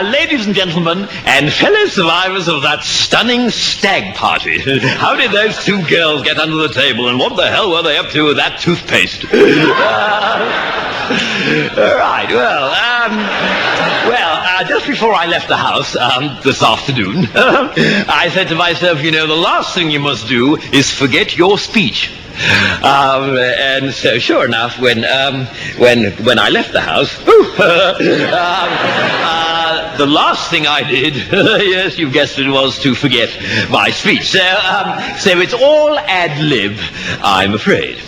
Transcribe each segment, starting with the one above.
Ladies and gentlemen, and fellow survivors of that stunning stag party, how did those two girls get under the table, and what the hell were they up to with that toothpaste? Just before I left the house this afternoon, I said to myself, the last thing you must do is forget your speech. And so, sure enough, when I left the house, the last thing I did, yes, you guessed it, was to forget my speech. So it's all ad lib, I'm afraid.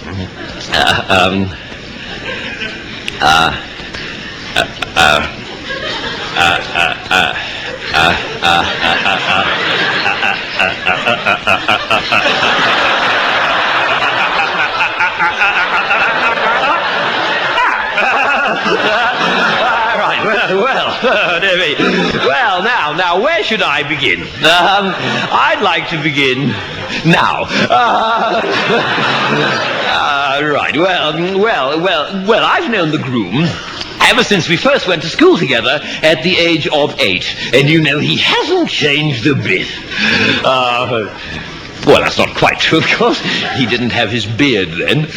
Now, where should I begin? I'd like to begin now. I've known the groom ever since we first went to school together at the age of 8. And he hasn't changed a bit. Well, that's not quite true, of course. He didn't have his beard then. And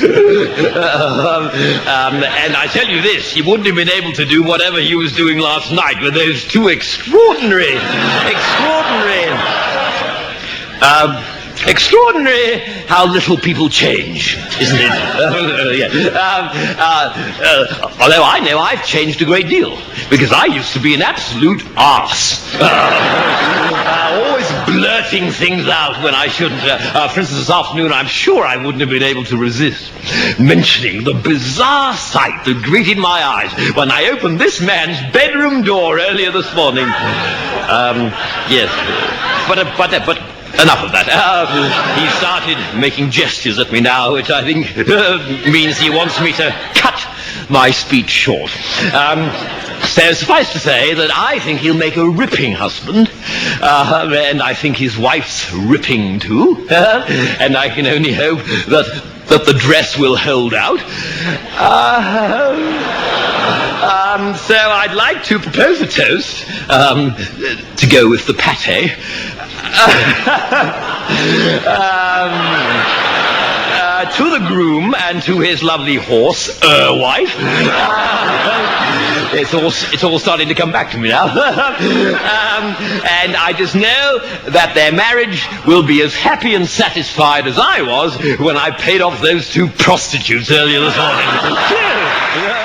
I tell you this, he wouldn't have been able to do whatever he was doing last night with those two extraordinary how little people change, isn't it? Although I know I've changed a great deal, because I used to be an absolute arse. Always blurting things out when I shouldn't. For instance, this afternoon, I'm sure I wouldn't have been able to resist mentioning the bizarre sight that greeted my eyes when I opened this man's bedroom door earlier this morning. Yes, but enough of that. He started making gestures at me now, which I think means he wants me to cut my speech short. So suffice to say that I think he'll make a ripping husband, and I think his wife's ripping too, and I can only hope that the dress will hold out. So I'd like to propose a toast to go with the pate. To the groom and to his lovely horse, wife. It's all starting to come back to me now. And I just know that their marriage will be as happy and satisfied as I was when I paid off those two prostitutes earlier this morning. Cheers!